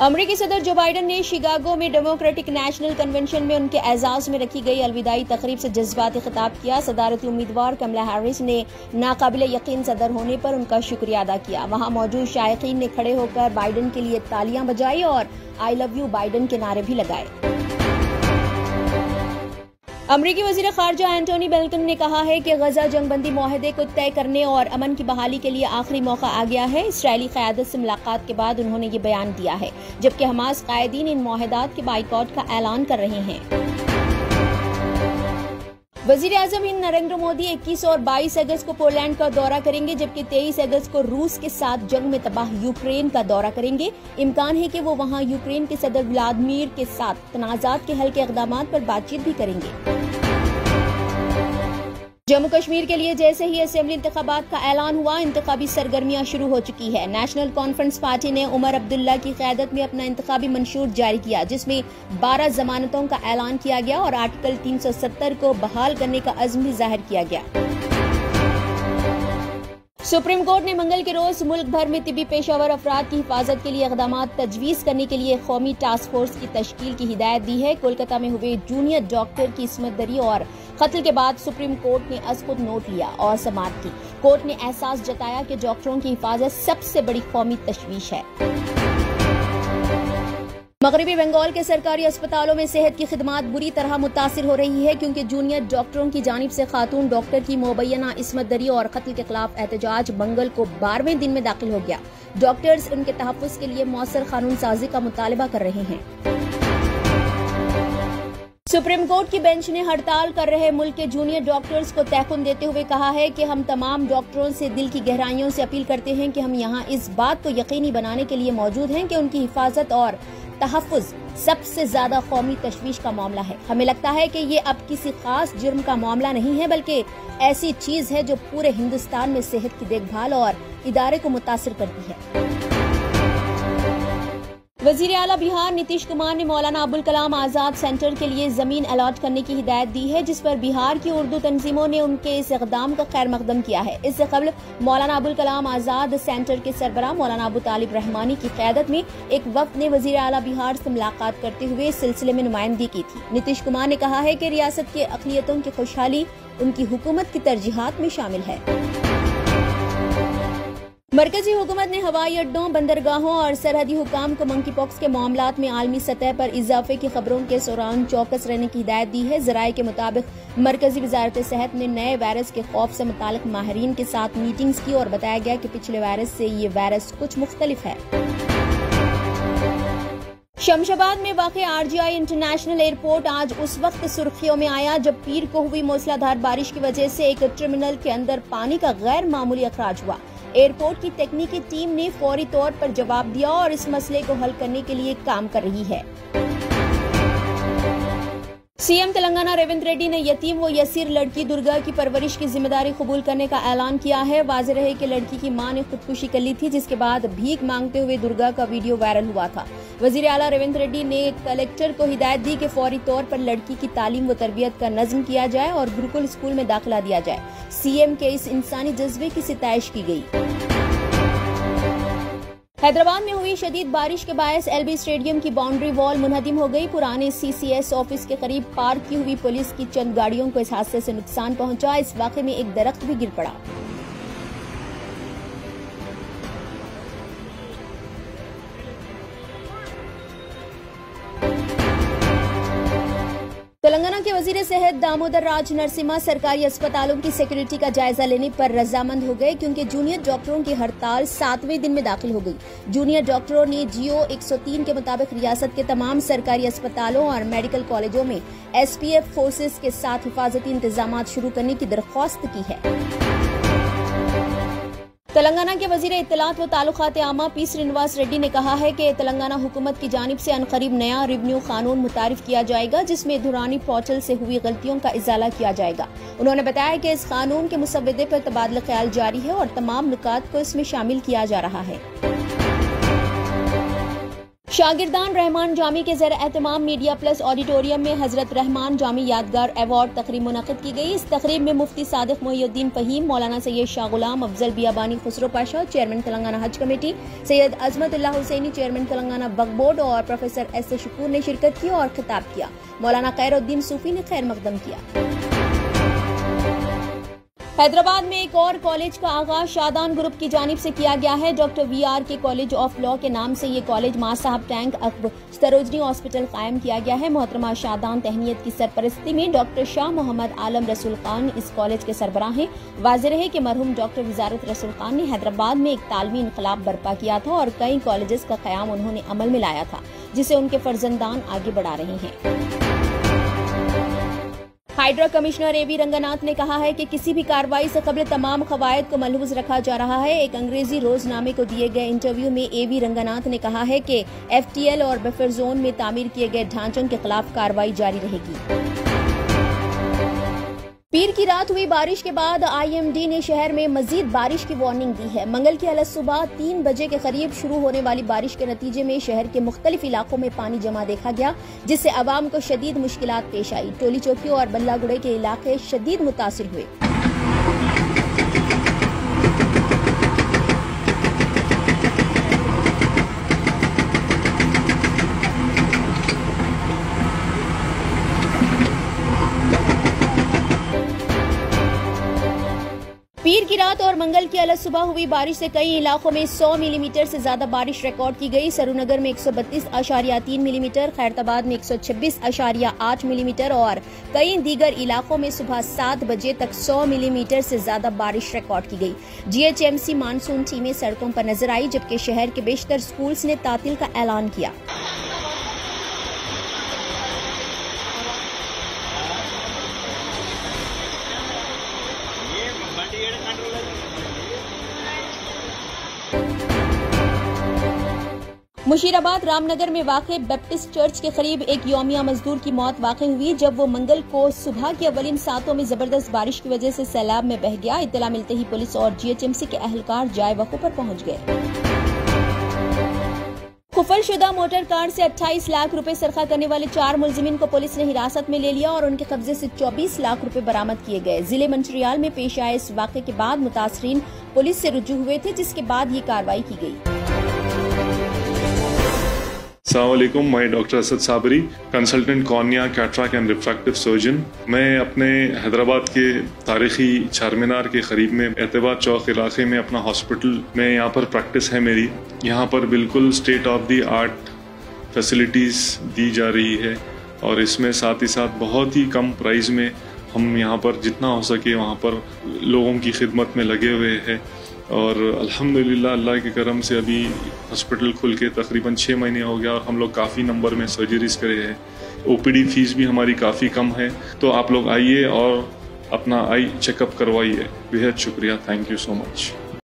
अमेरिकी सदर Joe Biden ने शिकागो में डेमोक्रेटिक नेशनल कन्वेंशन में उनके एजाज में रखी गई अलविदाई तकरीब से जज्बाती खिताब किया। सदारती उम्मीदवार कमला हैरिस ने नाकाबिले यकीन सदर होने पर उनका शुक्रिया अदा किया। वहां मौजूद शायकीन ने खड़े होकर बाइडेन के लिए तालियां बजाई और आई लव यू बाइडेन के नारे भी लगाए। अमरीकी वजीर खारजा एंटोनी ब्लिंकन ने कहा है कि गजा जंगबंदी मुआहदे को तय करने और अमन की बहाली के लिए आखिरी मौका आ गया है। इसराइली क़यादत से मुलाकात के बाद उन्होंने ये बयान दिया है, जबकि हमास कायदीन इन मुआहदात के बाइकॉट का ऐलान कर रहे हैं। वजीर आजम हिंद नरेंद्र मोदी 21 और 22 अगस्त को पोलैंड का दौरा करेंगे, जबकि 23 अगस्त को रूस के साथ जंग में तबाह यूक्रेन का दौरा करेंगे। इम्कान है कि वो वहां यूक्रेन के सदर व्लादिमीर के साथ तनाज़ात के हल के इक़दामात पर बातचीत भी करेंगे। जम्मू कश्मीर के लिए जैसे ही असेंबली इंतखाबात का ऐलान हुआ, इंतखाबी सरगर्मियां शुरू हो चुकी है। नेशनल कॉन्फ्रेंस पार्टी ने उमर अब्दुल्ला की क़यादत में अपना इंतखाबी मंशूर जारी किया, जिसमें 12 जमानतों का ऐलान किया गया और आर्टिकल 370 को बहाल करने का अज़्म भी जाहिर किया गया। सुप्रीम कोर्ट ने मंगल के रोज मुल्क भर में तिब्बी पेशावर अफराद की हिफाजत के लिए इक़दामात तजवीज़ करने के लिए कौमी टास्क फोर्स की तश्कील की हिदायत दी है। कोलकाता में हुए जूनियर डॉक्टर की इस्मत दरी और कत्ल के बाद सुप्रीम कोर्ट ने अज़-खुद नोट लिया और समाअत की। कोर्ट ने एहसास जताया कि डॉक्टरों की हिफाजत सबसे बड़ी कौमी तशवीश है। मगरबी बंगाल के सरकारी अस्पतालों में सेहत की खिदमात बुरी तरह मुतासिर हो रही है, क्योंकि जूनियर डॉक्टरों की जानिब से खातून डॉक्टर की मुबैना इस्मत दरी और कत्ल के खिलाफ एहतजाज मंगल को 12वें दिन में दाखिल हो गया। डॉक्टर्स उनके तहफ़्फ़ुज़ के लिए मौसर कानून साजी का मुतालबा कर रहे हैं। सुप्रीम कोर्ट की बेंच ने हड़ताल कर रहे मुल्क के जूनियर डॉक्टर्स को तहकुन देते हुए कहा है कि हम तमाम डॉक्टरों से दिल की गहराइयों से अपील करते हैं कि हम यहाँ इस बात को यकीनी बनाने के लिए मौजूद हैं कि उनकी हिफाजत और तहफ़्फ़ुज़ सबसे ज्यादा कौमी तशवीश का मामला है। हमें लगता है कि ये अब किसी खास जुर्म का मामला नहीं है, बल्कि ऐसी चीज है जो पूरे हिंदुस्तान में सेहत की देखभाल और इदारे को मुतासिर करती है। वजीर आला बिहार नीतीश कुमार ने मौलाना अबुल कलाम आजाद सेंटर के लिए जमीन अलॉट करने की हिदायत दी है, जिस पर बिहार की उर्दू तंजीमों ने उनके इस इक़दाम का खैर मकदम किया है। इससे कबल मौलाना अबुल कलाम आजाद सेंटर के सरबराह मौलाना अबू तालिब रहमानी की क़यादत में एक वफ़द ने वजीर आला बिहार से मुलाकात करते हुए इस सिलसिले में नुमाइंदगी की थी। नीतीश कुमार ने कहा है कि रियासत की अक़लियतों की खुशहाली उनकी हुकूमत की तरजीहात में शामिल है। मरकजी हुकूमत ने हवाई अड्डों, बंदरगाहों और सरहदी हुकाम को मंकी पॉक्स के मामलात में आलमी सतह पर इजाफे की खबरों के दौरान चौकस रहने की हिदायत दी है। ज़राए के मुताबिक मरकजी वजारत सेहत ने नए वायरस के खौफ से मुतालिक माहिरीन के साथ मीटिंग्स की और बताया गया कि पिछले वायरस से ये वायरस कुछ मुख्तलिफ है। शमशाबाद में वाक़ RGI इंटरनेशनल एयरपोर्ट आज उस वक्त सुर्खियों में आया जब पीर को हुई मूसलाधार बारिश की वजह से एक टर्मिनल के अंदर पानी का गैर मामूली अखराज हुआ। एयरपोर्ट की तकनीकी टीम ने फौरी तौर पर जवाब दिया और इस मसले को हल करने के लिए काम कर रही है। सीएम तेलंगाना रेवंत रेड्डी ने यतीम व यसीर लड़की दुर्गा की परवरिश की जिम्मेदारी कबूल करने का ऐलान किया है। वाज़ेह रहे कि लड़की की मां ने खुदकुशी कर ली थी, जिसके बाद भीख मांगते हुए दुर्गा का वीडियो वायरल हुआ था। वजीर आला रेवंत रेड्डी ने कलेक्टर को हिदायत दी कि फौरी तौर पर लड़की की तालीम व तरबियत का नज़्म किया जाए और गुरुकुल स्कूल में दाखिला दिया जाए। सीएम के इस इंसानी जज्बे की सिताइश की गई। हैदराबाद में हुई शदीद बारिश के बायस एलबी स्टेडियम की बाउंड्री वॉल मुनहदिम हो गई। पुराने CCS ऑफिस के करीब पार्क की हुई पुलिस की चंद गाड़ियों को इस हादसे से नुकसान पहुंचा। इस वाक़े में एक दरख्त भी गिर पड़ा। तेलंगाना के वजीर सेहत दामोदर राज नरसिम्हा सरकारी अस्पतालों की सिक्योरिटी का जायजा लेने पर रजामंद हो गए, क्योंकि जूनियर डॉक्टरों की हड़ताल 7वें दिन में दाखिल हो गई। जूनियर डॉक्टरों ने GO 103 के मुताबिक रियासत के तमाम सरकारी अस्पतालों और मेडिकल कॉलेजों में SPF फोर्सेस के साथ हिफाजती इंतजाम शुरू करने की दरख्वास्त की है। तेलंगाना के वजीर इत्तलात व ताल्लुकात आमा P श्रीनिवास रेड्डी ने कहा है कि तेलंगाना हुकूमत की जानिब से अनकरीब नया रेवेन्यू कानून मुतारिफ किया जाएगा, जिसमें धुरानी पोर्टल से हुई गलतियों का इजाला किया जाएगा। उन्होंने बताया कि इस कानून के मुसव्वदे पर तबादला ख्याल जारी है और तमाम नुकात को इसमें शामिल किया जा रहा है। शागिर्दान रहमान जामी के ज़र एहतमाम मीडिया प्लस ऑडिटोरियम में हजरत रहमान जामी यादगार अवार्ड तकरीब मुनक़िद की गई। इस तकरीब में मुफ्ती सादिक मोहिउद्दीन फ़हीम, मौलाना सैयद शाह गुलाम, अफजल बियाबानी खुसरो पाशा, चेयरमैन तेलंगाना हज कमेटी, सैयद अजमतुल्लाह हुसैनी, चेयरमैन तेलंगाना वक्फ बोर्ड और प्रोफेसर एस शकूर ने शिरकत की और खिताब किया। मौलाना खैरुद्दीन सूफी ने खैर मकदम किया। हैदराबाद में एक और कॉलेज का आगाज शादान ग्रुप की जानिब से किया गया है। Doctor VRK college of law के नाम से ये कॉलेज मां साहब टैंक अकब सरोजनी हॉस्पिटल कायम किया गया है। मोहतरमा शादान तहनीत की सरपरस्ती में डॉक्टर शाह मोहम्मद आलम रसूल खान इस कॉलेज के सरबराह हैं। वाज़ेह है कि मरहूम डॉक्टर वज़ारत रसूल खान ने हैदराबाद में एक तालमी इनकलाब बर्पा किया था और कई कॉलेजेस का क़याम उन्होंने अमल में लाया था, जिसे उनके फर्जंदान आगे बढ़ा रहे हैं। हाइड्रा कमिश्नर AV रंगनाथ ने कहा है कि किसी भी कार्रवाई से कबल तमाम कवायद को मलहूज रखा जा रहा है। एक अंग्रेजी रोजनामे को दिए गए इंटरव्यू में AV रंगनाथ ने कहा है कि FTL और बफर जोन में तामीर किए गए ढांचों के खिलाफ कार्रवाई जारी रहेगी। पीर की रात हुई बारिश के बाद IMD ने शहर में मजीद बारिश की वार्निंग दी है। मंगल की अलग सुबह 3 बजे के करीब शुरू होने वाली बारिश के नतीजे में शहर के मुख्तलिफ इलाकों में पानी जमा देखा गया, जिससे अवाम को शदीद मुश्किलात पेश आई। टोली चौकी और बल्लागुड़े के इलाके शदीद मुतासिर हुए। पीर की रात और मंगल की अलग सुबह हुई बारिश से कई इलाकों में 100 मिलीमीटर से ज्यादा बारिश रिकॉर्ड की गई। सरूनगर में 132.3 मिलीमीटर, खैरताबाद में 126.8 मिलीमीटर और कई दीगर इलाकों में सुबह 7 बजे तक 100 मिलीमीटर से ज्यादा बारिश रिकॉर्ड की गई। GHMC मानसून टीमें सड़कों पर नजर आई, जबकि शहर के बेशतर स्कूल्स ने तातील का ऐलान किया। मुशीराबाद रामनगर में वाक़े बैप्टिस्ट चर्च के करीब एक यौमिया मजदूर की मौत वाक़ई हुई जब वो मंगल को सुबह के अवलिन सातों में जबरदस्त बारिश की वजह से सैलाब में बह गया। इत्तला मिलते ही पुलिस और GHMC के अहलकार जाए वक़्त पर पहुंच गए। कुफलशुदा मोटर कार से 28 लाख रुपए सरखा करने वाले 4 मुलजिमीन को पुलिस ने हिरासत में ले लिया और उनके कब्जे से 24 लाख रुपए बरामद किए गए। जिले मंचिरियाल में पेश आए इस वाक़े के बाद मुतासरीन पुलिस से रुजू हुए थे, जिसके बाद ये कार्रवाई की गई। अस्सलामुअलैकुम, मैं doctor Asad Sabri, consultant cornea, cataract and refractive surgeon. मैं अपने हैदराबाद के तारीखी चारमीनार के करीब में एतबार चौक इलाके में अपना हॉस्पिटल में यहाँ पर प्रैक्टिस है मेरी। यहाँ पर बिल्कुल state of the art facilities दी जा रही है और इसमें साथ ही साथ बहुत ही कम प्राइस में हम यहाँ पर जितना हो सके वहाँ पर लोगों की खिदमत में लगे हुए हैं और अल्हम्दुलिल्लाह अल्लाह के करम से अभी हॉस्पिटल खुल के तकरीबन 6 महीने हो गया और हम लोग काफ़ी नंबर में सर्जरीज करे हैं। OPD फीस भी हमारी काफ़ी कम है, तो आप लोग आइए और अपना आई चेकअप करवाइए। बेहद शुक्रिया, थैंक यू सो मच।